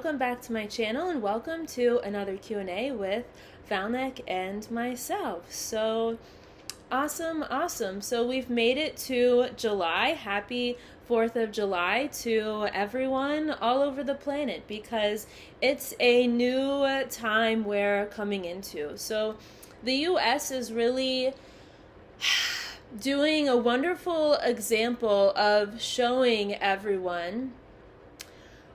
welcome back to my channel and welcome to another Q&A with Valneck and myself. So awesome. So we've made it to July. Happy 4th of July to everyone all over the planet because it's a new time we're coming into. So the US is really doing a wonderful example of showing everyone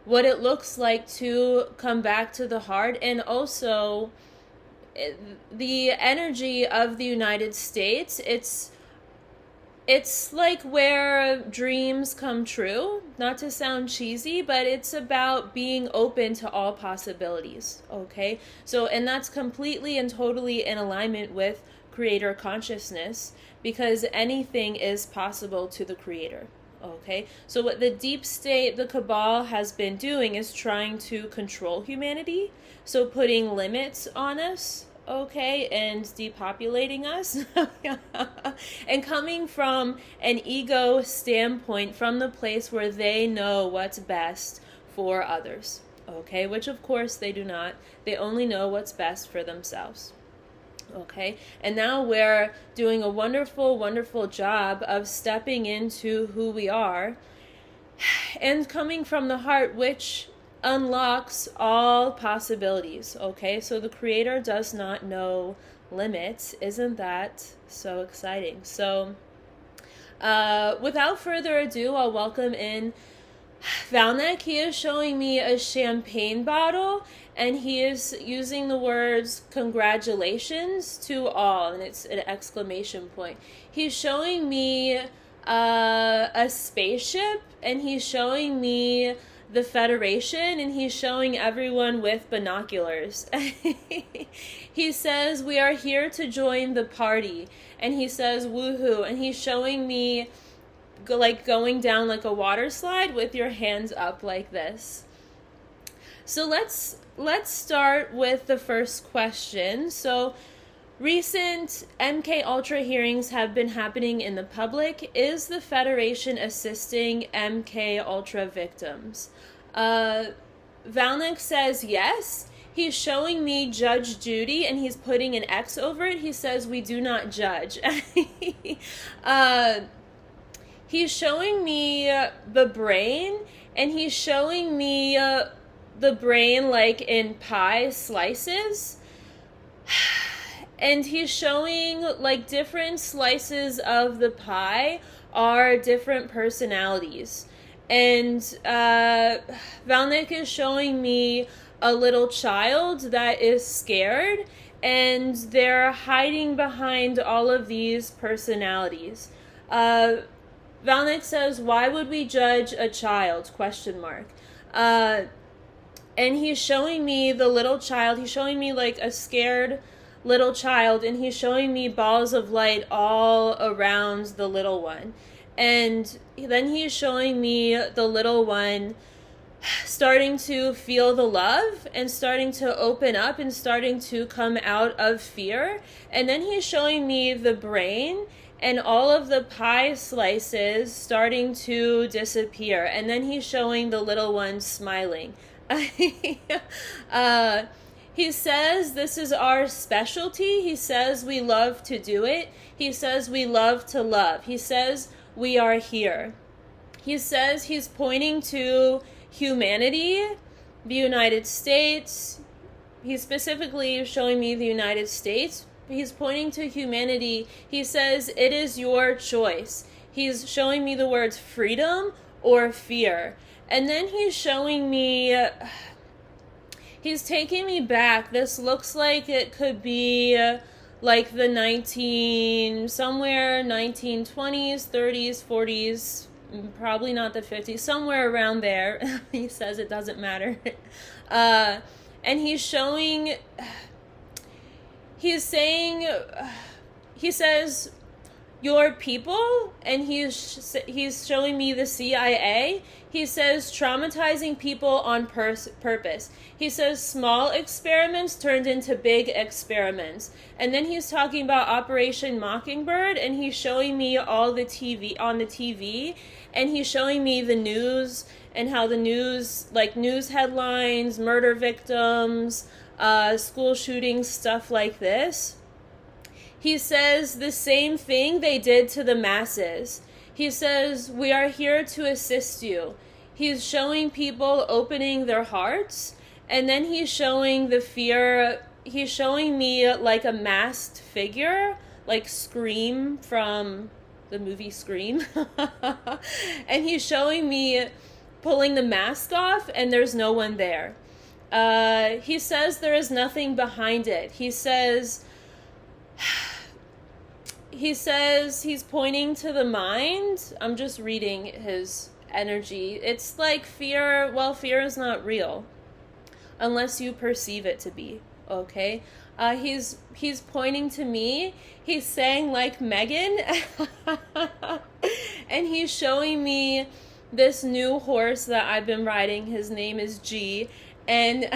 what it looks like to come back to the heart, and also the energy of the United States. It's like where dreams come true, not to sound cheesy, but it's about being open to all possibilities, okay? So, and that's completely and totally in alignment with creator consciousness, because anything is possible to the creator. Okay, so what the deep state, the cabal, has been doing is trying to control humanity. So putting limits on us, okay, and depopulating us. And coming from an ego standpoint, from the place where they know what's best for others. Okay, which of course they do not. They only know what's best for themselves. Okay, and now we're doing a wonderful job of stepping into who we are and coming from the heart, which unlocks all possibilities. Okay, so the creator does not know limits. Isn't that so exciting? So without further ado, I'll welcome in Valneck. He is showing me a champagne bottle, and he is using the words congratulations to all, and it's an exclamation point. He's showing me a spaceship, and he's showing me the Federation, and he's showing everyone with binoculars. He says, we are here to join the party, and he says woohoo, and he's showing me like going down like a water slide with your hands up like this. So let's start with the first question. So recent MK Ultra hearings have been happening in the public. Is the Federation assisting MK Ultra victims? Valneck says yes. He's showing me Judge Judy, and he's putting an X over it. He says we do not judge. He's showing me the brain, and he's showing me the brain like in pie slices. And he's showing like different slices of the pie are different personalities. And Valneck is showing me a little child that is scared, and they're hiding behind all of these personalities. Valneck says, why would we judge a child? ? And he's showing me the little child. He's showing me like a scared little child, and he's showing me balls of light all around the little one. And then he's showing me the little one starting to feel the love and starting to open up and starting to come out of fear. And then he's showing me the brain and all of the pie slices starting to disappear. And then he's showing the little one smiling. He says this is our specialty. He says we love to do it. He says we love to love. He says we are here. He says he's pointing to humanity, the United States. He's specifically showing me the United States. He's pointing to humanity. He says, it is your choice. He's showing me the words freedom or fear. And then he's showing me, he's taking me back. This looks like it could be like the 1920s, 30s, 40s, probably not the 50s, somewhere around there. He says it doesn't matter. And he's showing... He's saying, he says, your people, and he's showing me the CIA. He says traumatizing people on purpose. He says small experiments turned into big experiments. And then he's talking about Operation Mockingbird, and he's showing me all the TV, and he's showing me the news, and how the news, like news headlines, murder victims, school shootings, stuff like this. He says the same thing they did to the masses. He says, we are here to assist you. He's showing people opening their hearts, and then he's showing the fear. He's showing me like a masked figure, like Scream from the movie Scream. And he's showing me pulling the mask off, and there's no one there. He says there is nothing behind it. He says he's pointing to the mind. I'm just reading his energy. It's like fear. Well, fear is not real unless you perceive it to be. Okay. He's pointing to me. He's saying like Megan. And he's showing me this new horse that I've been riding. His name is G. And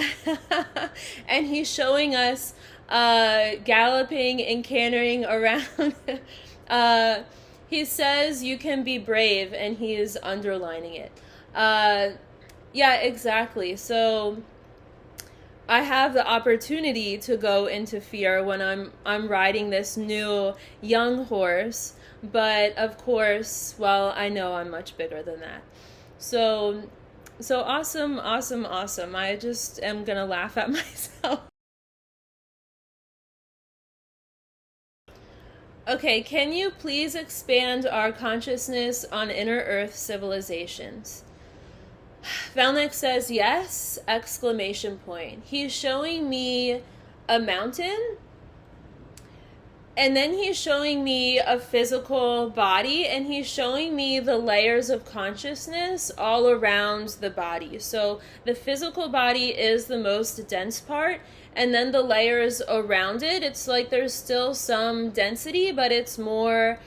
and he's showing us galloping and cantering around. He says you can be brave, and he is underlining it. Yeah, exactly. So I have the opportunity to go into fear when I'm riding this new young horse, but of course, well, I know I'm much bigger than that. So awesome. I just am gonna laugh at myself. Okay, can you please expand our consciousness on inner Earth civilizations? Valneck says yes, exclamation point. He's showing me a mountain, and then he's showing me a physical body, and he's showing me the layers of consciousness all around the body. So the physical body is the most dense part, and then the layers around it, it's like there's still some density, but it's more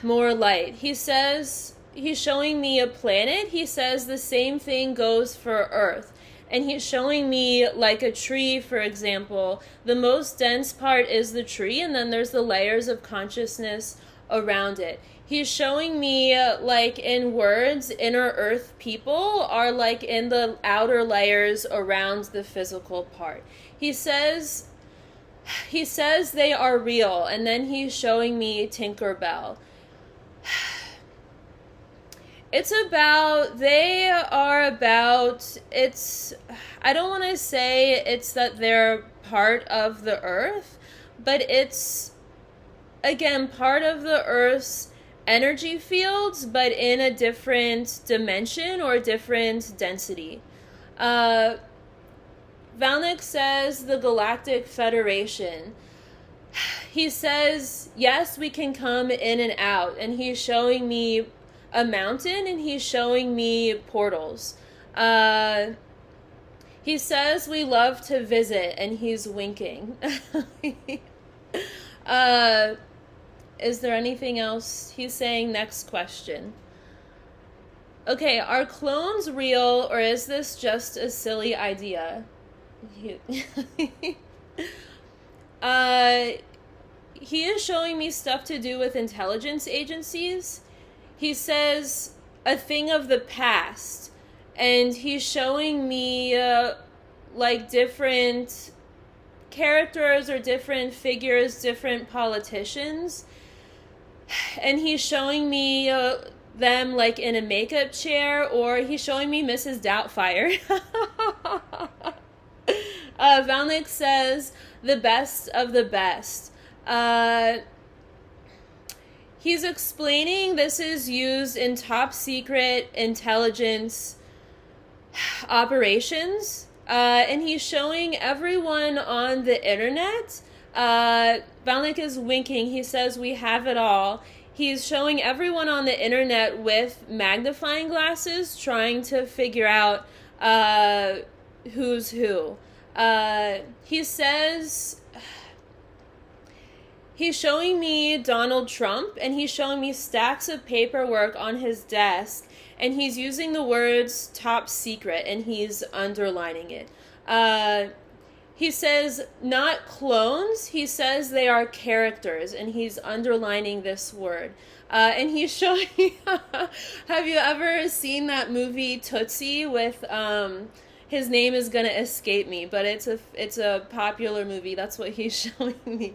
light. He says, he's showing me a planet. He says the same thing goes for Earth. And he's showing me like a tree, for example. The most dense part is the tree, and then there's the layers of consciousness around it. He's showing me, like in words, inner Earth people are like in the outer layers around the physical part. He says they are real, and then he's showing me Tinkerbell. I don't want to say it's that they're part of the Earth, but it's, again, part of the Earth's energy fields, but in a different dimension or different density. Valneck says the Galactic Federation. He says, yes, we can come in and out, and he's showing me a mountain, and he's showing me portals. He says we love to visit, and he's winking. Is there anything else? He's saying next question. Okay, are clones real, or is this just a silly idea? He is showing me stuff to do with intelligence agencies. He says a thing of the past, and he's showing me like different characters or different figures, different politicians, and he's showing me them like in a makeup chair, or he's showing me Mrs. Doubtfire. Valneck says the best of the best. He's explaining this is used in top secret intelligence operations, and he's showing everyone on the internet. Valneck is winking. He says we have it all. He's showing everyone on the internet with magnifying glasses, trying to figure out who's who. He says he's showing me Donald Trump, and he's showing me stacks of paperwork on his desk, and he's using the words top secret, and he's underlining it. He says not clones, he says they are characters, and he's underlining this word. And he's showing, have you ever seen that movie Tootsie with, his name is gonna escape me, but it's a popular movie. That's what he's showing me.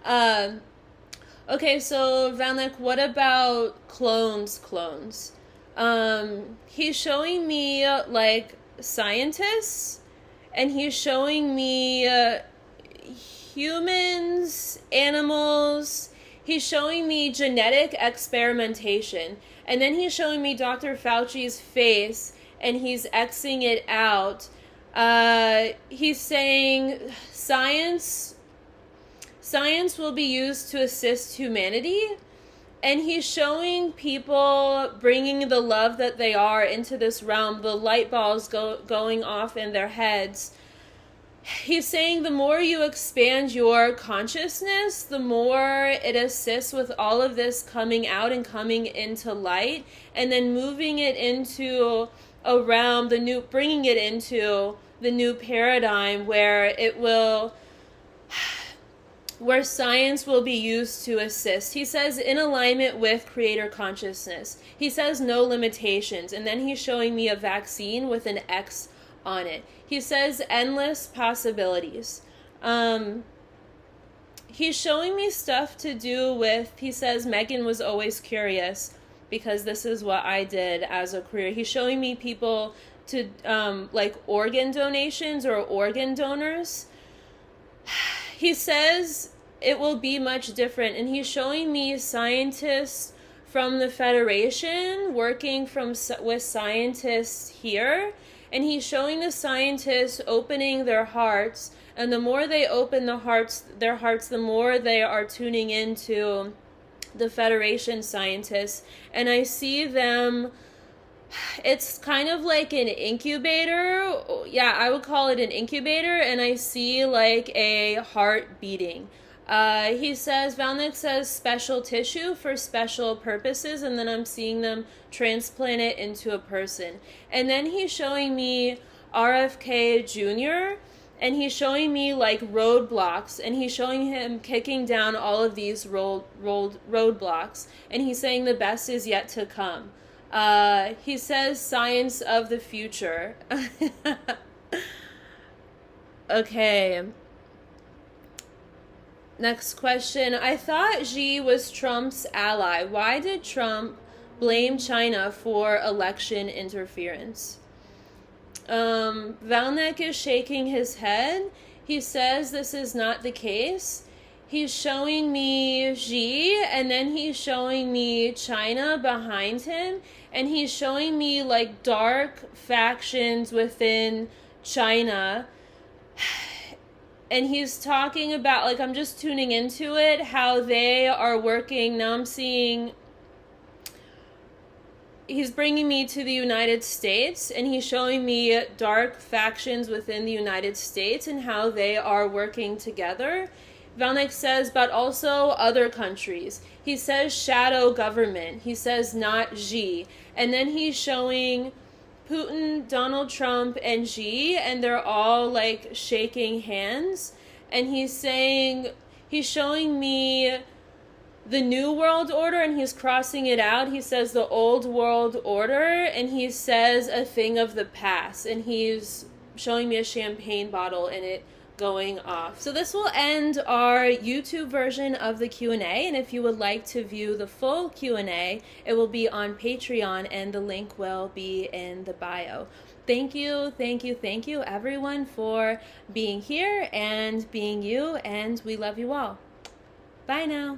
Okay, so Valneck, what about clones? He's showing me like scientists, and he's showing me humans, animals. He's showing me genetic experimentation. And then he's showing me Dr. Fauci's face, and he's Xing it out. He's saying science will be used to assist humanity. And he's showing people bringing the love that they are into this realm, the light balls going off in their heads. He's saying the more you expand your consciousness, the more it assists with all of this coming out and coming into light, and then moving it into a realm, bringing it into the new paradigm where science will be used to assist. He says in alignment with creator consciousness. He says no limitations, and then he's showing me a vaccine with an X on it. He says endless possibilities. He's showing me stuff to do with, he says Megan was always curious because this is what I did as a career. He's showing me people to like organ donations or organ donors. He says it will be much different, and he's showing me scientists from the Federation working with scientists here, and he's showing the scientists opening their hearts, and the more they open their hearts, the more they are tuning into the Federation scientists, and I see them. It's kind of like an incubator. Yeah, I would call it an incubator, and I see like a heart beating. He says, Valneck says special tissue for special purposes, and then I'm seeing them transplant it into a person. And then he's showing me RFK Jr., and he's showing me like roadblocks, and he's showing him kicking down all of these roadblocks, and he's saying the best is yet to come. He says science of the future. Okay. Next question. I thought Xi was Trump's ally. Why did Trump blame China for election interference? Valneck is shaking his head. He says this is not the case. He's showing me Xi, and then he's showing me China behind him, and he's showing me like dark factions within China. And he's talking about, like, I'm just tuning into it, how they are working. Now I'm seeing, he's bringing me to the United States, and he's showing me dark factions within the United States and how they are working together. Valneck says, but also other countries. He says shadow government. He says not Xi. And then he's showing Putin, Donald Trump, and Xi, and they're all like shaking hands. And he's saying, he's showing me the new world order, and he's crossing it out. He says the old world order, and he says a thing of the past. And he's showing me a champagne bottle and it going off. So this will end our YouTube version of the Q&A, and if you would like to view the full Q&A, it will be on Patreon, and the link will be in the bio. Thank you everyone for being here and being you, and we love you all. Bye now.